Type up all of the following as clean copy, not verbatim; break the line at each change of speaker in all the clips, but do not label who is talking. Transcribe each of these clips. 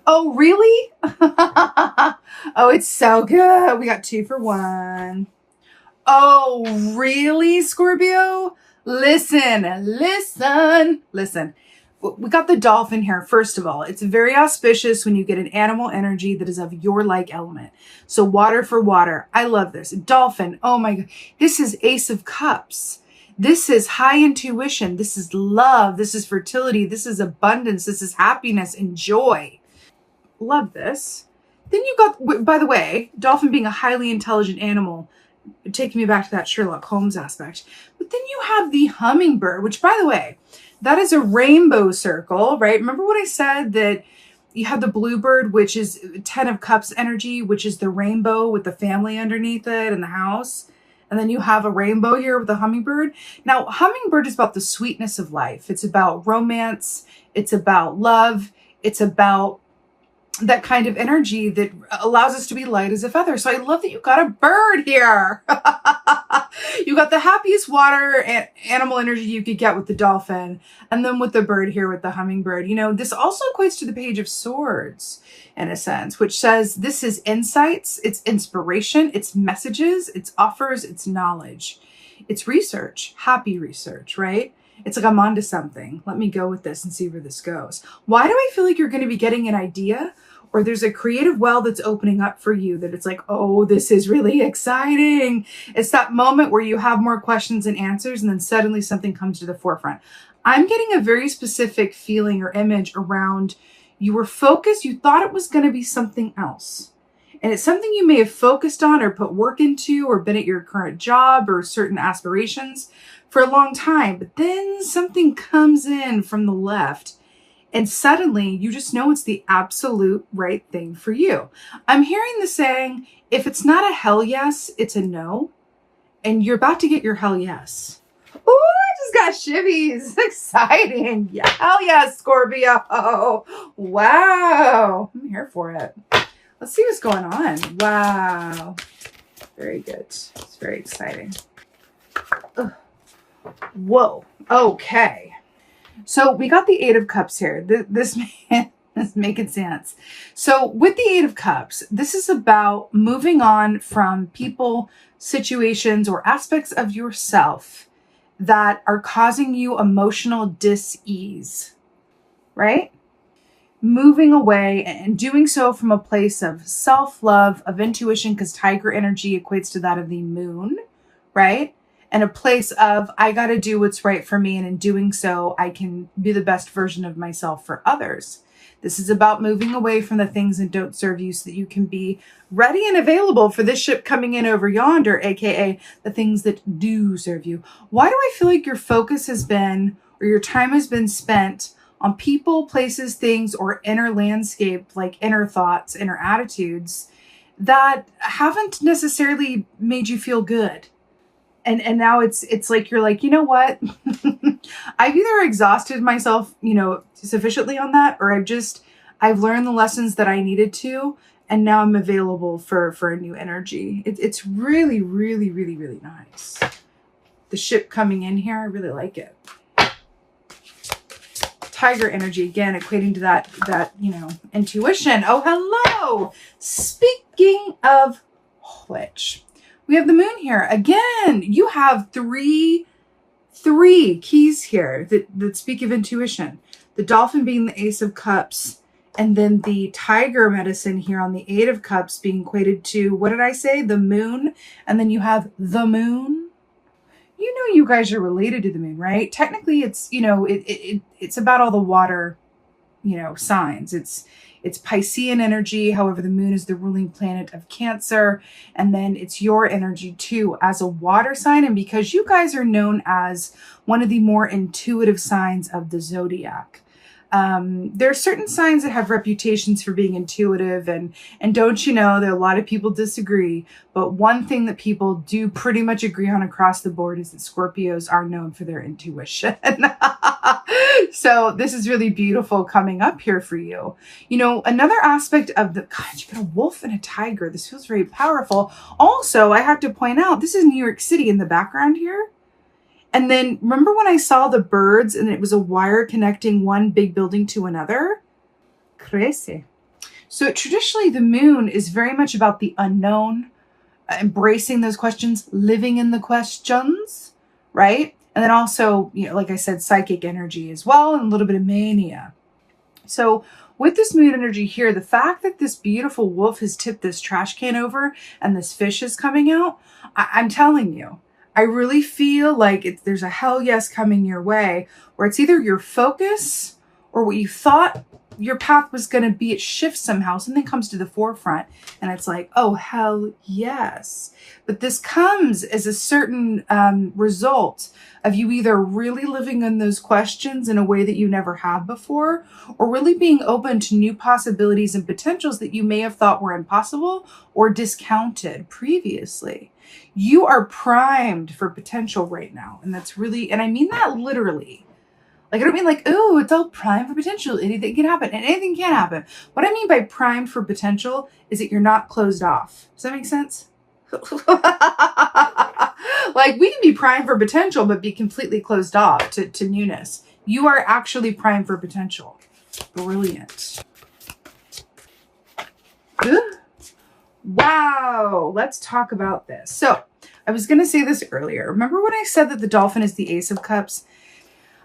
Oh, really? Oh, it's so good. We got 2 for 1. Oh, really, Scorpio? Listen. We got the dolphin here. First of all, it's very auspicious when you get an animal energy that is of your like element. So water for water. I love this. Dolphin. Oh my God. This is Ace of Cups. This is high intuition. This is love. This is fertility. This is abundance. This is happiness and joy. Love this. Then you got, by the way, dolphin being a highly intelligent animal, taking me back to that Sherlock Holmes aspect. But then you have the hummingbird, which, by the way, that is a rainbow circle, right? Remember what I said, that you have the bluebird, which is 10 of Cups energy, which is the rainbow with the family underneath it and the house. And then you have a rainbow here with a hummingbird. Now, hummingbird is about the sweetness of life. It's about romance. It's about love. It's about that kind of energy that allows us to be light as a feather. So I love that you got a bird here. You got the happiest water and animal energy you could get with the dolphin. And then with the bird here with the hummingbird. You know, this also equates to the Page of Swords in a sense, which says this is insights, it's inspiration, it's messages, it's offers, it's knowledge, it's research, happy research, right? It's like I'm onto something. Let me go with this and see where this goes. Why do I feel like you're going to be getting an idea, or there's a creative well that's opening up for you that it's like, oh, this is really exciting. It's that moment where you have more questions and answers and then suddenly something comes to the forefront. I'm getting a very specific feeling or image around you were focused. You thought it was going to be something else. And it's something you may have focused on or put work into or been at your current job or certain aspirations for a long time. But then something comes in from the left and suddenly you just know it's the absolute right thing for you. I'm hearing the saying, if it's not a hell yes, it's a no. And you're about to get your hell yes. Oh, I just got shivvies. Exciting. Yeah, hell yes, Scorpio. Wow. I'm here for it. Let's see what's going on. Wow. Very good. It's very exciting. Ugh. Whoa. Okay. So we got the 8 of Cups here. This is making sense. So with the 8 of Cups, this is about moving on from people, situations, or aspects of yourself that are causing you emotional dis-ease, right? Moving away and doing so from a place of self-love, of intuition, because tiger energy equates to that of the moon, right? And a place of, I got to do what's right for me. And in doing so, I can be the best version of myself for others. This is about moving away from the things that don't serve you so that you can be ready and available for this ship coming in over yonder, aka the things that do serve you. Why do I feel like your focus has been, or your time has been spent on people, places, things, or inner landscape, like inner thoughts, inner attitudes that haven't necessarily made you feel good? And now it's like, you're like, you know what? I've either exhausted myself, sufficiently on that, or I've learned the lessons that I needed to, and now I'm available for a new energy. It's really, really, really, really nice. The ship coming in here, I really like it. Tiger energy, again, equating to that intuition. Oh, hello. Speaking of which, we have the moon here. Again, you have three keys here that speak of intuition. The dolphin being the Ace of Cups, and then the tiger medicine here on the 8 of Cups being equated to, what did I say? The moon. And then you have the moon. You know, you guys are related to the moon, right? Technically, it's, it's about all the water, signs. It's Piscean energy. However, the moon is the ruling planet of Cancer. And then it's your energy too as a water sign. And because you guys are known as one of the more intuitive signs of the zodiac, there are certain signs that have reputations for being intuitive. And don't you know, there are a lot of people disagree. But one thing that people do pretty much agree on across the board is that Scorpios are known for their intuition. So this is really beautiful coming up here for you. Another aspect of God, you got a wolf and a tiger. This feels very powerful. Also, I have to point out, this is New York City in the background here. And then remember when I saw the birds and it was a wire connecting one big building to another? Crazy. So traditionally, the moon is very much about the unknown, embracing those questions, living in the questions, right? And then also, like I said, psychic energy as well, and a little bit of mania. So with this moon energy here, the fact that this beautiful wolf has tipped this trash can over and this fish is coming out, I'm telling you, I really feel like there's a hell yes coming your way, where it's either your focus or what you thought your path was going to be. It shifts somehow. Something comes to the forefront and it's like, oh, hell yes. But this comes as a certain result of you either really living in those questions in a way that you never have before, or really being open to new possibilities and potentials that you may have thought were impossible or discounted previously. You are primed for potential right now. And that's really, and I mean that literally. Like, I don't mean like, oh, it's all primed for potential. Anything can happen and anything can happen. What I mean by primed for potential is that you're not closed off. Does that make sense? Like, we can be primed for potential, but be completely closed off to newness. You are actually primed for potential. Brilliant. Wow. Let's talk about this. So I was going to say this earlier. Remember when I said that the dolphin is the Ace of Cups?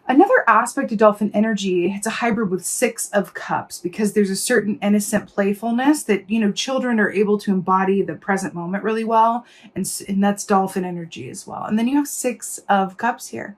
Another aspect of dolphin energy, it's a hybrid with Six of Cups, because there's a certain innocent playfulness that, children are able to embody the present moment really well. And that's dolphin energy as well. And then you have Six of Cups here.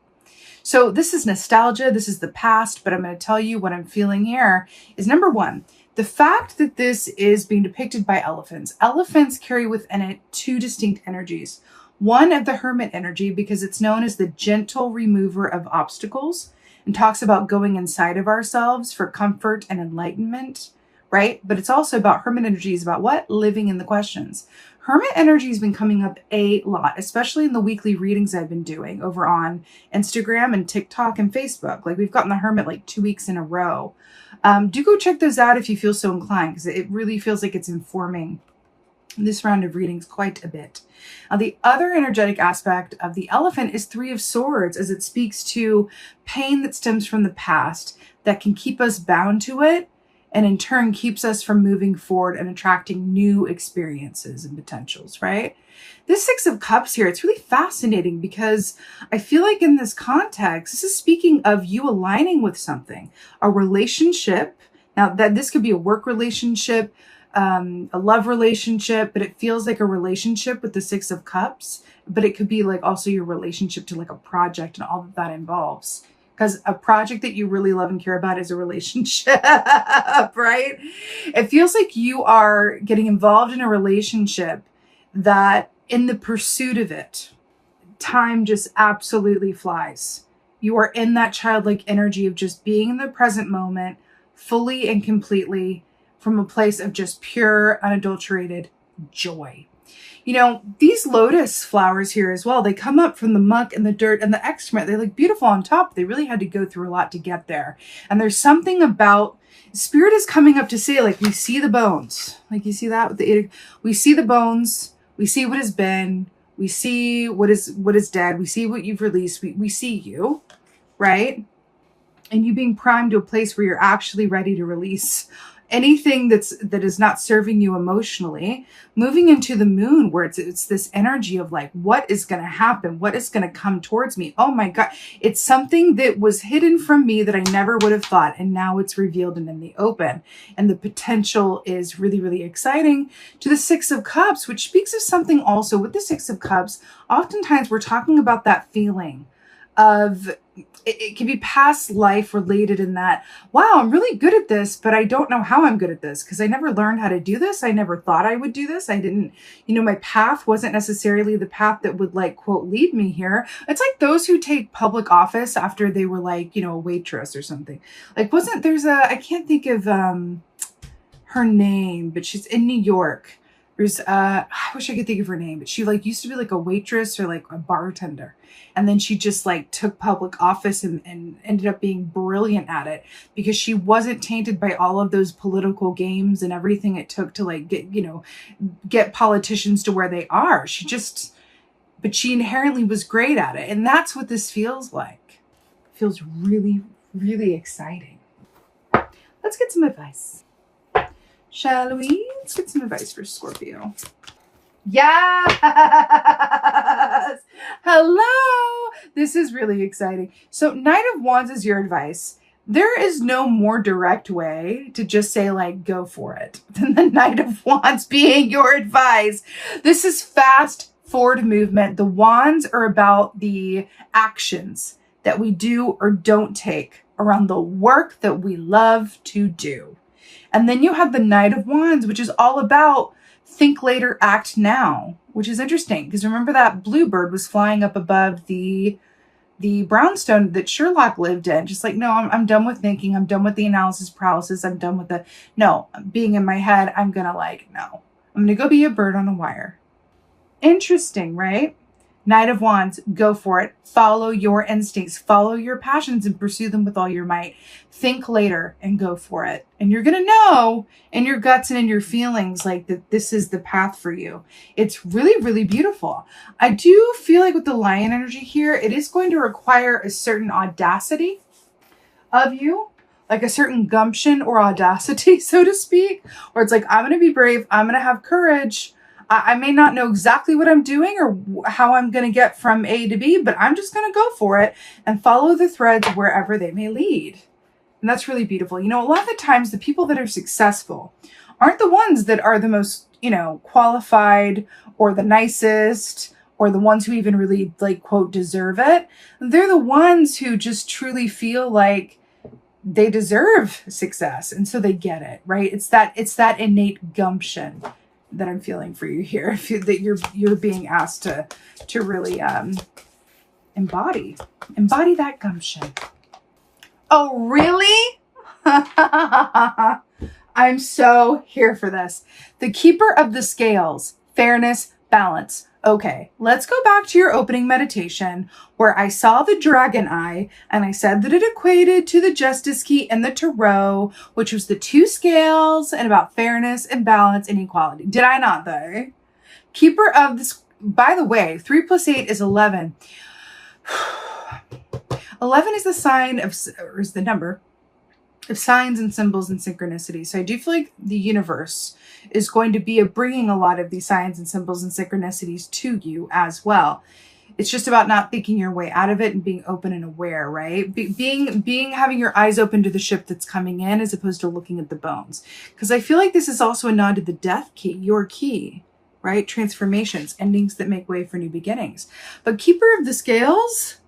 So this is nostalgia. This is the past. But I'm going to tell you what I'm feeling here is, number one, the fact that this is being depicted by elephants. Elephants carry within it two distinct energies. One of the hermit energy, because it's known as the gentle remover of obstacles, and talks about going inside of ourselves for comfort and enlightenment, right? But it's also about hermit energy is about what? Living in the questions. Hermit energy has been coming up a lot, especially in the weekly readings I've been doing over on Instagram and TikTok and Facebook. Like, we've gotten the hermit like 2 weeks in a row. Do go check those out if you feel so inclined, because it really feels like it's informing this round of readings quite a bit. Now, the other energetic aspect of the elephant is Three of Swords, as it speaks to pain that stems from the past that can keep us bound to it, and in turn keeps us from moving forward and attracting new experiences and potentials, right? This Six of Cups here, it's really fascinating, because I feel like in this context, this is speaking of you aligning with something, a relationship. Now, that this could be a work relationship, a love relationship, but it feels like a relationship with the Six of Cups, but it could be like also your relationship to like a project and all that that involves. Because a project that you really love and care about is a relationship, right? It feels like you are getting involved in a relationship that in the pursuit of it, time just absolutely flies. You are in that childlike energy of just being in the present moment, fully and completely, from a place of just pure, unadulterated joy. These lotus flowers here as well, they come up from the muck and the dirt and the excrement. They look beautiful on top. They really had to go through a lot to get there. And there's something about, Spirit is coming up to say, like, we see the bones. Like, you see that? We see the bones. We see what has been. We see what is dead. We see what you've released. We see you, right? And you being primed to a place where you're actually ready to release anything that is not serving you emotionally, moving into the moon, where it's this energy of like, what is going to happen? What is going to come towards me? Oh my God. It's something that was hidden from me that I never would have thought. And now it's revealed and in the open. And the potential is really, really exciting. To the Six of Cups, which speaks of something also with the Six of Cups. Oftentimes we're talking about that feeling of, it can be past life related in that, wow, I'm really good at this, but I don't know how I'm good at this, because I never learned how to do this. I never thought I would do this. I didn't, my path wasn't necessarily the path that would like, quote, lead me here. It's like those who take public office after they were like, a waitress or something. Like, I can't think of her name, but she's in New York. There's I wish I could think of her name, but she like used to be like a waitress or like a bartender. And then she just like took public office and ended up being brilliant at it, because she wasn't tainted by all of those political games and everything it took to like get politicians to where they are. But she inherently was great at it. And that's what this feels like. It feels really, really exciting. Let's get some advice. Shall we? Let's get some advice for Scorpio. Yes! Hello! This is really exciting. So Knight of Wands is your advice. There is no more direct way to just say, like, go for it than the Knight of Wands being your advice. This is fast forward movement. The wands are about the actions that we do or don't take around the work that we love to do. And then you have the Knight of Wands, which is all about think later, act now, which is interesting because remember that bluebird was flying up above the brownstone that Sherlock lived in. Just like, no, I'm done with thinking. I'm done with the analysis paralysis. I'm done with being in my head. I'm going to no, I'm going to go be a bird on a wire. Interesting, right? Knight of Wands, go for it. Follow your instincts, follow your passions and pursue them with all your might. Think later and go for it. And you're going to know in your guts and in your feelings like that this is the path for you. It's really, really beautiful. I do feel like with the lion energy here, it is going to require a certain audacity of you, like a certain gumption or audacity, so to speak, where it's like, I'm going to be brave. I'm going to have courage. I may not know exactly what I'm doing or how I'm going to get from A to B, but I'm just going to go for it and follow the threads wherever they may lead. And that's really beautiful. You know, a lot of the times the people that are successful aren't the ones that are the most, qualified or the nicest or the ones who even really quote, deserve it. They're the ones who just truly feel like they deserve success. And so they get it, right? It's that innate gumption that I'm feeling for you here, that you're being asked to really embody that gumption. Oh, really? I'm so here for this. The keeper of the scales, fairness, balance. Okay, let's go back to your opening meditation where I saw the dragon eye and I said that it equated to the justice key in the tarot, which was the two scales and about fairness and balance and equality. Did I not though? Keeper of this, by the way, 3 + 8 is 11. 11 is the sign of, or is the number of signs and symbols and synchronicity. So I do feel like the universe is going to be bringing a lot of these signs and symbols and synchronicities to you as well. It's just about not thinking your way out of it and being open and aware, right? Having your eyes open to the ship that's coming in as opposed to looking at the bones. Because I feel like this is also a nod to the death key, your key, right? Transformations, endings that make way for new beginnings. But keeper of the scales,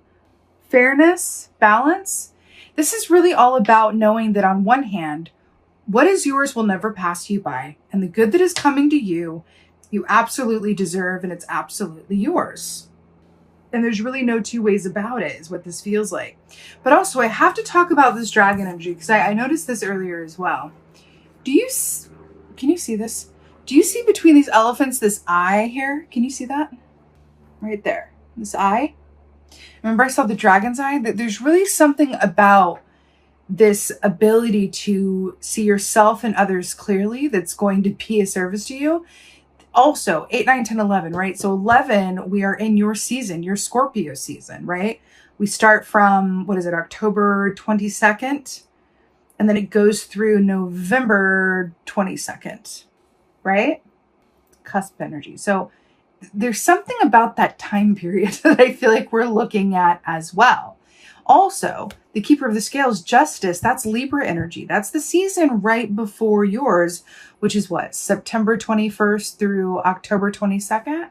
fairness, balance. This is really all about knowing that on one hand, what is yours will never pass you by. And the good that is coming to you, you absolutely deserve and it's absolutely yours. And there's really no two ways about it is what this feels like. But also I have to talk about this dragon energy because I noticed this earlier as well. Can you see this? Do you see between these elephants, this eye here? Can you see that? Right there, this eye. Remember I saw the dragon's eye? That there's really something about this ability to see yourself and others clearly that's going to be a service to you. Also, 8, 9, 10, 11, right? So 11, we are in your season, your Scorpio season, right? We start from, October 22nd, and then it goes through November 22nd, right? Cusp energy. So there's something about that time period that I feel like we're looking at as well. Also, the keeper of the scales, justice, that's Libra energy. That's the season right before yours, which is what? September 21st through October 22nd?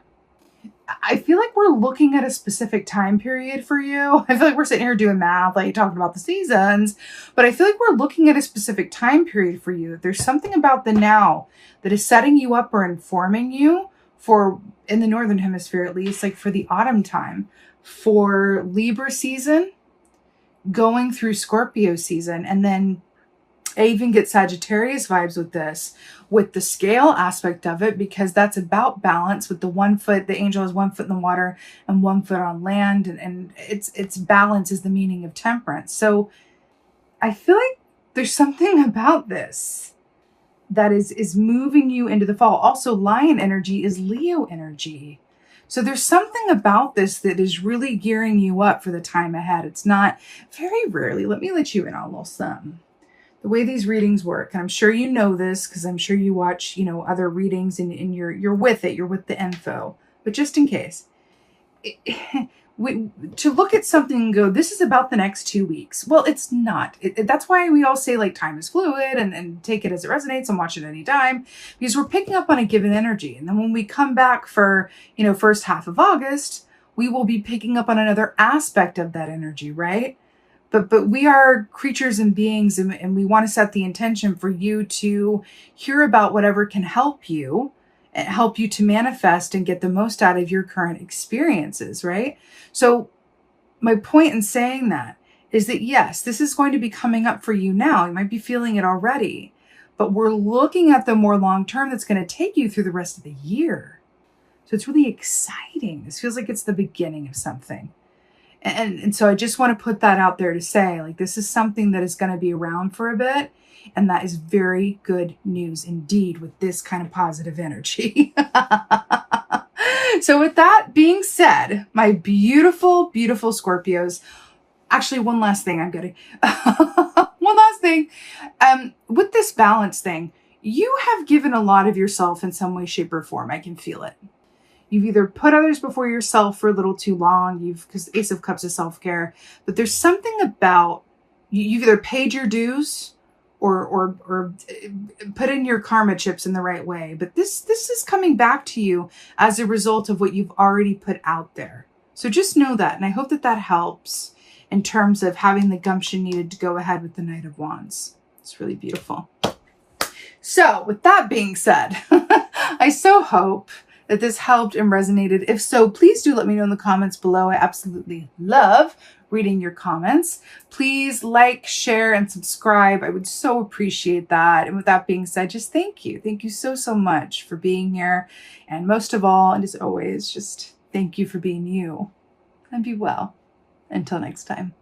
I feel like we're looking at a specific time period for you. I feel like we're sitting here doing math, like talking about the seasons, but I feel like we're looking at a specific time period for you. There's something about the now that is setting you up or informing you for, in the Northern Hemisphere at least, like for the autumn time, for Libra season, going through Scorpio season. And then I even get Sagittarius vibes with this, with the scale aspect of it, because that's about balance with the 1 foot, the angel has 1 foot in the water and 1 foot on land. And it's balance is the meaning of temperance. So I feel like there's something about this that is moving you into the fall. Also, lion energy is Leo energy. So there's something about this that is really gearing you up for the time ahead. It's not very rarely. Let me let you in on a little something. the way these readings work, and I'm sure you know this because I'm sure you watch, other readings and you're with it, you're with the info. But just in case, to look at something and go, this is about the next 2 weeks. Well, it's not. That's why we all say like time is fluid and take it as it resonates and watch it anytime, because we're picking up on a given energy. And then when we come back for, first half of August, we will be picking up on another aspect of that energy, right? But we are creatures and beings, and we want to set the intention for you to hear about whatever can help you to manifest and get the most out of your current experiences, right? So my point in saying that is that, yes, this is going to be coming up for you now. You might be feeling it already, but we're looking at the more long-term that's going to take you through the rest of the year. So it's really exciting. This feels like it's the beginning of something. And so I just want to put that out there to say, like, this is something that is going to be around for a bit. And that is very good news indeed with this kind of positive energy. So with that being said, my beautiful, beautiful Scorpios, actually one last thing I'm getting. One last thing. With this balance thing, you have given a lot of yourself in some way, shape, or form. I can feel it. You've either put others before yourself for a little too long, because Ace of Cups is self-care, but there's something about, you've either paid your dues or put in your karma chips in the right way. But this is coming back to you as a result of what you've already put out there. So just know that. And I hope that that helps in terms of having the gumption needed to go ahead with the Knight of Wands. It's really beautiful. So with that being said, I so hope that this helped and resonated. If so, please do let me know in the comments below. I absolutely love reading your comments. Please like, share, and subscribe. I would so appreciate that. And with that being said, just thank you. Thank you so, so much for being here. And most of all, and as always, just thank you for being you. And be well. Until next time.